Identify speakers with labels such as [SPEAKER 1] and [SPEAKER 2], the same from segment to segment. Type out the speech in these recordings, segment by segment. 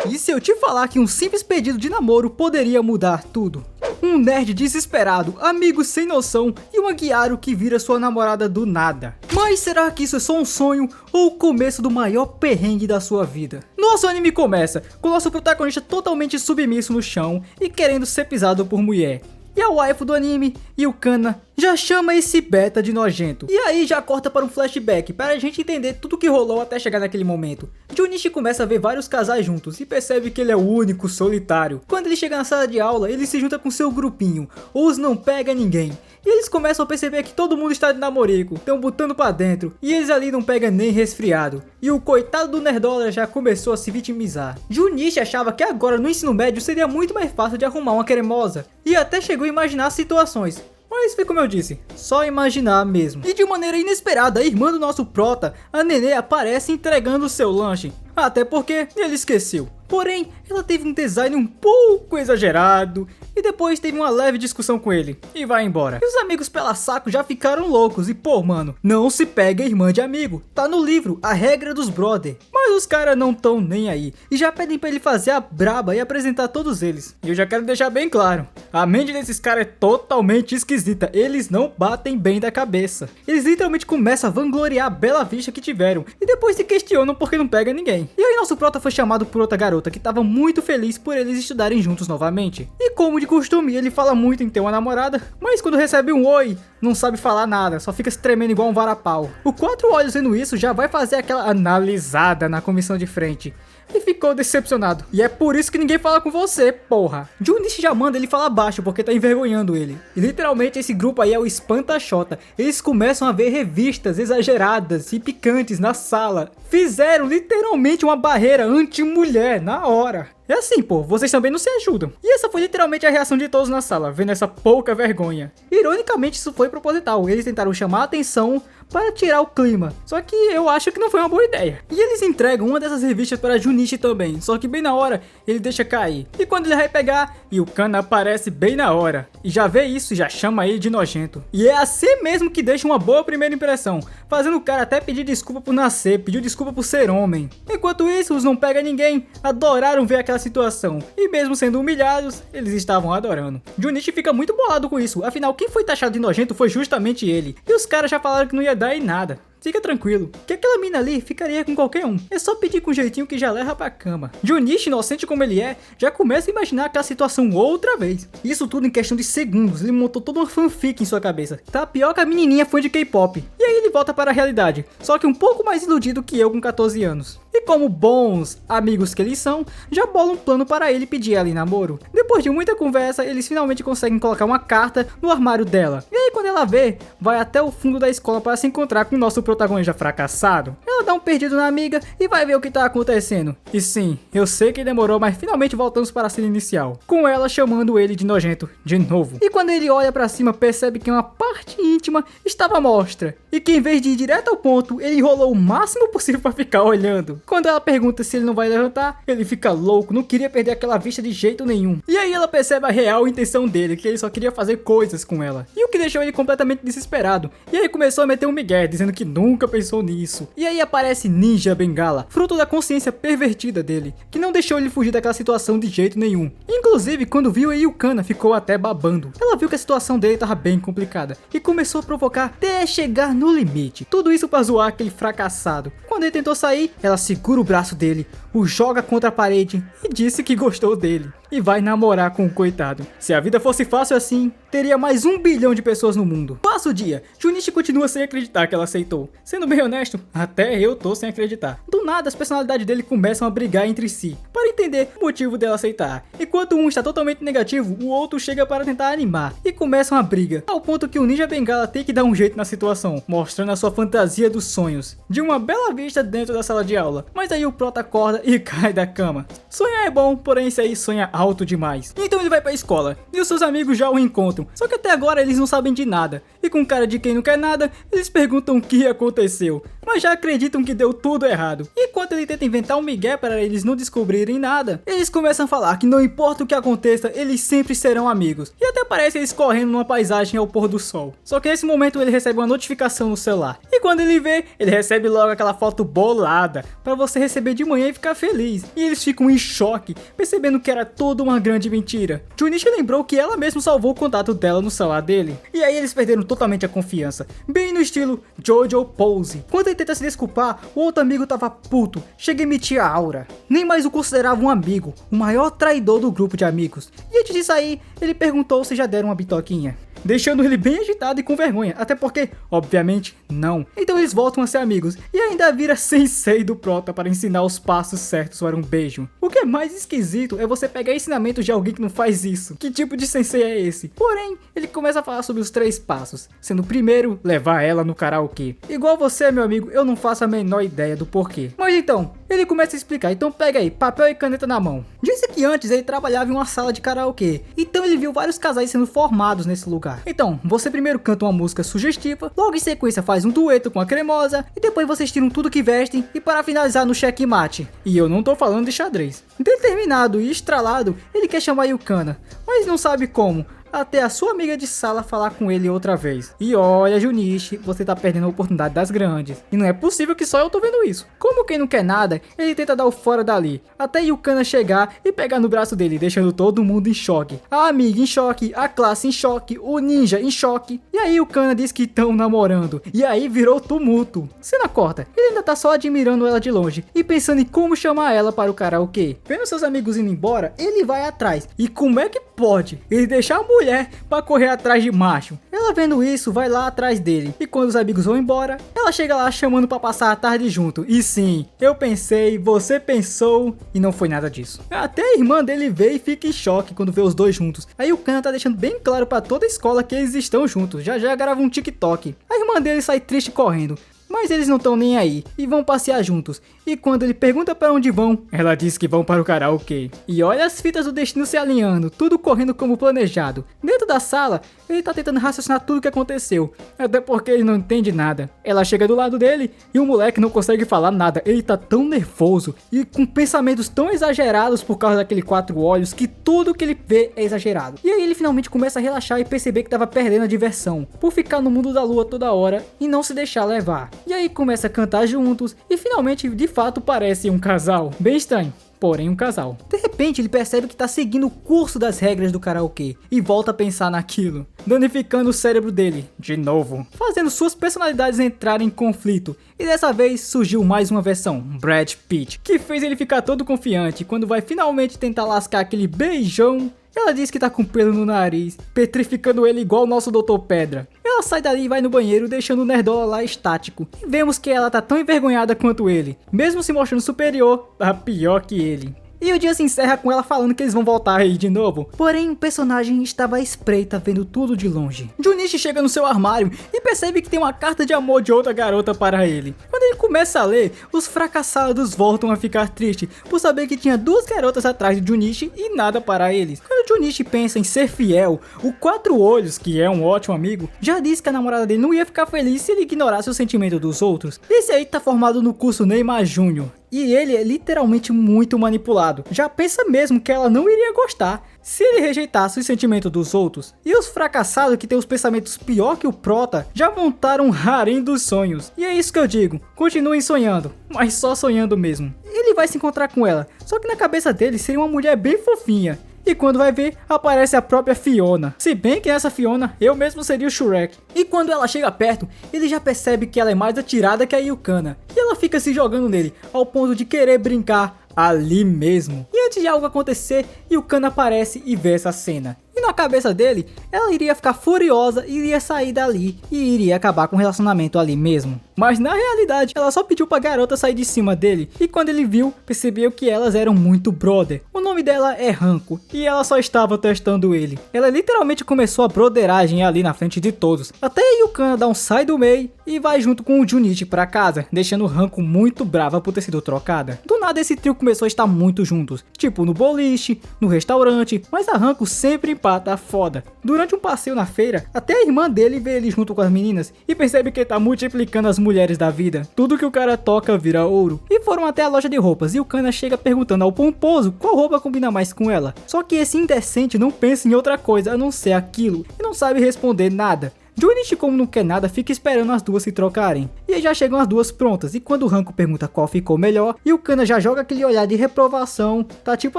[SPEAKER 1] E se eu te falar que um simples pedido de namoro poderia mudar tudo? Um nerd desesperado, amigo sem noção e uma Gyaru que vira sua namorada do nada. Mas será que isso é só um sonho ou o começo do maior perrengue da sua vida? Nosso anime começa com nosso protagonista totalmente submisso no chão e querendo ser pisado por mulher. E a waifu do anime, Yukana, já chama esse beta de nojento. E aí já corta para um flashback, para a gente entender tudo que rolou até chegar naquele momento. Junichi começa a ver vários casais juntos e percebe que ele é o único solitário. Quando ele chega na sala de aula, ele se junta com seu grupinho, os não pega ninguém. E eles começam a perceber que todo mundo está de namorico, estão botando pra dentro, e eles ali não pegam nem resfriado. E o coitado do Nerdola já começou a se vitimizar. Junichi achava que agora no ensino médio seria muito mais fácil de arrumar uma cremosa, e até chegou a imaginar situações. Mas foi como eu disse, só imaginar mesmo. E de maneira inesperada, a irmã do nosso prota, a Nenê, aparece entregando seu lanche. Até porque ele esqueceu. Porém, ela teve um design um pouco exagerado e depois teve uma leve discussão com ele e vai embora. E os amigos pela saco já ficaram loucos e pô, mano, não se pega irmã de amigo. Tá no livro, a regra dos brother. Mas os caras não tão nem aí e já pedem pra ele fazer a braba e apresentar todos eles. E eu já quero deixar bem claro, a mente desses caras é totalmente esquisita. Eles não batem bem da cabeça. Eles literalmente começam a vangloriar a bela vista que tiveram e depois se questionam porque não pega ninguém. E aí nosso prota foi chamado por outra garota que estava muito feliz por eles estudarem juntos novamente. E como de costume, ele fala muito em ter uma namorada, mas quando recebe um oi, não sabe falar nada, só fica se tremendo igual um varapau. O Quatro Olhos vendo isso já vai fazer aquela analisada na comissão de frente. E ficou decepcionado. E é por isso que ninguém fala com você, porra. Junichi já manda ele falar baixo porque tá envergonhando ele. E literalmente esse grupo aí é o espanta-chota. Eles começam a ver revistas exageradas e picantes na sala. Fizeram literalmente uma barreira anti-mulher na hora. É assim, pô, vocês também não se ajudam. E essa foi literalmente a reação de todos na sala, vendo essa pouca vergonha. Ironicamente, isso foi proposital. Eles tentaram chamar a atenção para tirar o clima. Só que eu acho que não foi uma boa ideia. E eles entregam uma dessas revistas para Junichi também. Só que bem na hora, ele deixa cair. E quando ele vai pegar, Yukana aparece bem na hora. E já vê isso e já chama ele de nojento. E é assim mesmo que deixa uma boa primeira impressão. Fazendo o cara até pedir desculpa por nascer, pediu desculpa por ser homem. Enquanto isso, os não pega ninguém adoraram ver aquela situação. E mesmo sendo humilhados, eles estavam adorando. Junichi fica muito bolado com isso. Afinal, quem foi taxado de nojento foi justamente ele. E os caras já falaram que não ia dar em nada. Fica tranquilo, que aquela mina ali ficaria com qualquer um. É só pedir com jeitinho que já leva pra cama. Junichi, inocente como ele é, já começa a imaginar aquela situação outra vez. Isso tudo em questão de segundos, ele montou toda uma fanfic em sua cabeça. Tá pior que a menininha fã de K-pop. E aí ele volta para a realidade, só que um pouco mais iludido que eu com 14 anos. E como bons amigos que eles são, já bolam um plano para ele pedir ela em namoro. Depois de muita conversa, eles finalmente conseguem colocar uma carta no armário dela. E aí quando ela vê, vai até o fundo da escola para se encontrar com o nosso protagonista fracassado. Ela dá um perdido na amiga e vai ver o que tá acontecendo. E sim, eu sei que demorou, mas finalmente voltamos para a cena inicial, com ela chamando ele de nojento de novo. E quando ele olha para cima, percebe que uma parte íntima estava à mostra, e que em vez de ir direto ao ponto, ele enrolou o máximo possível para ficar olhando. Quando ela pergunta se ele não vai levantar, ele fica louco, não queria perder aquela vista de jeito nenhum. E aí ela percebe a real intenção dele, que ele só queria fazer coisas com ela, e o que deixou ele completamente desesperado. E aí começou a meter um migué, dizendo que nunca pensou nisso. E aí aparece Ninja Bengala, fruto da consciência pervertida dele, que não deixou ele fugir daquela situação de jeito nenhum. Inclusive, quando viu a Yukana, ficou até babando. Ela viu que a situação dele tava bem complicada e começou a provocar até chegar no limite. Tudo isso pra zoar aquele fracassado. Quando ele tentou sair, ela segura o braço dele, o joga contra a parede e disse que gostou dele. E vai namorar com o coitado. Se a vida fosse fácil assim, teria mais 1 bilhão de pessoas no mundo. Passa o dia, Junichi continua sem acreditar que ela aceitou. Sendo bem honesto, até eu tô sem acreditar. Do nada, as personalidades dele começam a brigar entre si, para entender o motivo dela aceitar. Enquanto um está totalmente negativo, o outro chega para tentar animar. E começa uma briga, ao ponto que o Ninja Bengala tem que dar um jeito na situação, mostrando a sua fantasia dos sonhos, de uma bela vista dentro da sala de aula. Mas aí o prota acorda e cai da cama. Sonhar é bom, porém esse aí sonha alto demais. Então ele vai pra escola, e os seus amigos já o encontram, só que até agora eles não sabem de nada. E com cara de quem não quer nada, eles perguntam o que aconteceu, mas já acreditam que deu tudo errado. E enquanto ele tenta inventar um migué para eles não descobrirem nada, eles começam a falar que não importa o que aconteça, eles sempre serão amigos. E até parece eles correndo numa paisagem ao pôr do sol. Só que nesse momento ele recebe uma notificação no celular, e quando ele vê, ele recebe logo aquela foto bolada, para você receber de manhã e ficar feliz. E eles ficam em choque choque, percebendo que era toda uma grande mentira. Junichi lembrou que ela mesma salvou o contato dela no celular dele. E aí eles perderam totalmente a confiança, bem no estilo Jojo Pose. Quando ele tenta se desculpar, o outro amigo tava puto, chega a emitir a aura. Nem mais o considerava um amigo, o maior traidor do grupo de amigos. E antes de sair, ele perguntou se já deram uma bitoquinha, deixando ele bem agitado e com vergonha, até porque, obviamente, não. Então eles voltam a ser amigos, e ainda vira sensei do Prota para ensinar os passos certos para um beijo. O que é mais esquisito é você pegar ensinamentos de alguém que não faz isso. Que tipo de sensei é esse? Porém, ele começa a falar sobre os 3 passos, sendo o primeiro, levar ela no karaokê. Igual você, meu amigo, eu não faço a menor ideia do porquê. Mas então, ele começa a explicar, então pega aí, papel e caneta na mão. Disse que antes ele trabalhava em uma sala de karaokê, então ele viu vários casais sendo formados nesse lugar. Então, você primeiro canta uma música sugestiva, logo em sequência faz um dueto com a cremosa, e depois vocês tiram tudo que vestem, e para finalizar no checkmate. E eu não tô falando de xadrez. Determinado e estralado, ele quer chamar Yukana, mas não sabe como, até a sua amiga de sala falar com ele outra vez. E olha, Junichi, você tá perdendo a oportunidade das grandes. E não é possível que só eu tô vendo isso. Como quem não quer nada, ele tenta dar o fora dali, até Yukana chegar e pegar no braço dele, deixando todo mundo em choque. A amiga em choque, a classe em choque, o ninja em choque. E aí Yukana diz que estão namorando. E aí virou tumulto. Cena corta, ele ainda tá só admirando ela de longe e pensando em como chamar ela para o karaokê. Vendo seus amigos indo embora, ele vai atrás. E como é que pode ele deixar a mulher para correr atrás de macho? Ela vendo isso, vai lá atrás dele. E quando os amigos vão embora, ela chega lá chamando para passar a tarde junto. E sim, eu pensei, você pensou, e não foi nada disso. Até a irmã dele vê e fica em choque quando vê os dois juntos. Aí o Kana tá deixando bem claro para toda a escola que eles estão juntos. Já grava um TikTok. A irmã dele sai triste correndo, mas eles não estão nem aí e vão passear juntos. E quando ele pergunta para onde vão, ela diz que vão para o karaokê. E olha as fitas do destino se alinhando, tudo correndo como planejado. Dentro da sala, ele tá tentando raciocinar tudo o que aconteceu, até porque ele não entende nada. Ela chega do lado dele e o moleque não consegue falar nada. Ele tá tão nervoso e com pensamentos tão exagerados por causa daquele 4 olhos que tudo que ele vê é exagerado. E aí ele finalmente começa a relaxar e perceber que tava perdendo a diversão por ficar no mundo da lua toda hora e não se deixar levar. E aí começa a cantar juntos e finalmente de fato parece um casal. Bem estranho, porém um casal. De repente ele percebe que tá seguindo o curso das regras do karaokê e volta a pensar naquilo, danificando o cérebro dele de novo, fazendo suas personalidades entrarem em conflito. E dessa vez surgiu mais uma versão, Brad Pitt, que fez ele ficar todo confiante quando vai finalmente tentar lascar aquele beijão. Ela diz que tá com pelo no nariz, petrificando ele igual o nosso Dr. Pedra. Ela sai dali e vai no banheiro, deixando o Nerdola lá estático. E vemos que ela tá tão envergonhada quanto ele. Mesmo se mostrando superior, tá pior que ele. E o dia se encerra com ela falando que eles vão voltar aí de novo. Porém, o personagem estava à espreita, vendo tudo de longe. Junichi chega no seu armário e percebe que tem uma carta de amor de outra garota para ele. Quando ele começa a ler, os fracassados voltam a ficar tristes por saber que tinha 2 garotas atrás de Junichi e nada para eles. Quando Junichi pensa em ser fiel, o 4 olhos, que é um ótimo amigo, já disse que a namorada dele não ia ficar feliz se ele ignorasse o sentimento dos outros. Esse aí tá formado no curso Neymar Júnior. E ele é literalmente muito manipulado. Já pensa mesmo que ela não iria gostar se ele rejeitasse os sentimentos dos outros. E os fracassados que têm os pensamentos pior que o Prota já montaram um harém dos sonhos. E é isso que eu digo, continuem sonhando, mas só sonhando mesmo. Ele vai se encontrar com ela, só que na cabeça dele seria uma mulher bem fofinha. E quando vai ver, aparece a própria Fiona. Se bem que essa Fiona, eu mesmo seria o Shrek. E quando ela chega perto, ele já percebe que ela é mais atirada que a Yukana. E ela fica se jogando nele, ao ponto de querer brincar ali mesmo. E antes de algo acontecer, Yukana aparece e vê essa cena. E na cabeça dele, ela iria ficar furiosa e iria sair dali e iria acabar com o relacionamento ali mesmo. Mas na realidade, ela só pediu pra garota sair de cima dele. E quando ele viu, percebeu que elas eram muito brother. O nome dela é Hanko e ela só estava testando ele. Ela literalmente começou a broderagem ali na frente de todos. Até a Yukana dá um sai do meio e vai junto com o Junichi pra casa, deixando Hanko muito brava por ter sido trocada. Do nada esse trio começou a estar muito juntos, tipo no boliche, no restaurante, mas a Hanko sempre empata foda. Durante um passeio na feira, até a irmã dele vê ele junto com as meninas e percebe que tá multiplicando as mulheres da vida. Tudo que o cara toca vira ouro. E foram até a loja de roupas e o Kana chega perguntando ao pomposo qual roupa combina mais com ela. Só que esse indecente não pensa em outra coisa a não ser aquilo e não sabe responder nada. Junichi, como não quer nada, fica esperando as duas se trocarem. E aí já chegam as duas prontas, e quando o Hanko pergunta qual ficou melhor, Yukana já joga aquele olhar de reprovação, tá tipo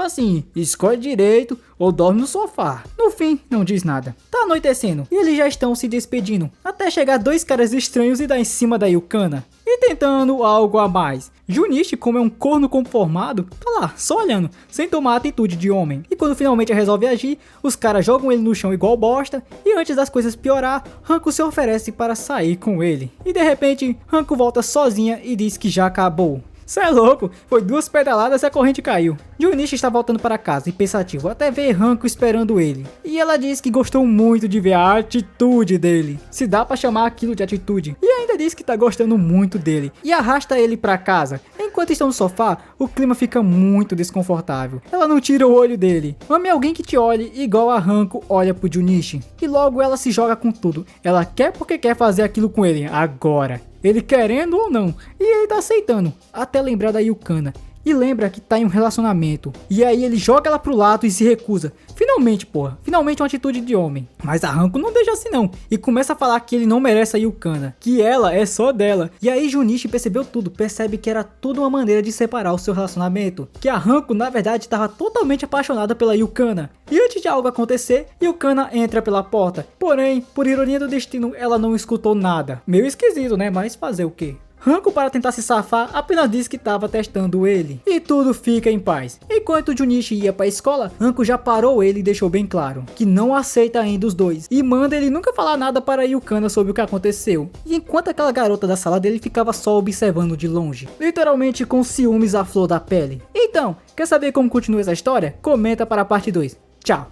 [SPEAKER 1] assim, escolhe direito ou dorme no sofá. No fim, não diz nada. Tá anoitecendo, e eles já estão se despedindo, até chegar dois caras estranhos e dar em cima da Yukana. E tentando algo a mais. Junichi, como é um corno conformado, tá lá, só olhando, sem tomar atitude de homem. E quando finalmente resolve agir, os caras jogam ele no chão igual bosta, e antes das coisas piorar, Hanko se oferece para sair com ele. E de repente, Hanko volta sozinha e diz que já acabou. Cê é louco, foi 2 pedaladas e a corrente caiu. Junichi está voltando para casa e pensativo até ver Hanko esperando ele. E ela diz que gostou muito de ver a atitude dele, se dá para chamar aquilo de atitude. E ainda diz que tá gostando muito dele e arrasta ele para casa. Enquanto estão no sofá, o clima fica muito desconfortável. Ela não tira o olho dele. Ame alguém que te olhe igual a Hanko olha pro Junichi. E logo ela se joga com tudo. Ela quer porque quer fazer aquilo com ele agora. Ele querendo ou não. E ele tá aceitando. Até lembrar da Yukana. E lembra que tá em um relacionamento. E aí ele joga ela pro lado e se recusa. Finalmente, porra. Finalmente uma atitude de homem. Mas a Hanko não deixa assim não. E começa a falar que ele não merece a Yukana. Que ela é só dela. E aí Junichi percebeu tudo. Percebe que era tudo uma maneira de separar o seu relacionamento. Que a Hanko na verdade estava totalmente apaixonada pela Yukana. E antes de algo acontecer, Yukana entra pela porta. Porém, por ironia do destino, ela não escutou nada. Meio esquisito, né? Mas fazer o quê? Hanko, para tentar se safar, apenas disse que estava testando ele. E tudo fica em paz. Enquanto Junichi ia para a escola, Hanko já parou ele e deixou bem claro que não aceita ainda os dois. E manda ele nunca falar nada para Yukana sobre o que aconteceu. E enquanto aquela garota da sala dele ficava só observando de longe. Literalmente com ciúmes à flor da pele. Então, quer saber como continua essa história? Comenta para a parte 2. Tchau!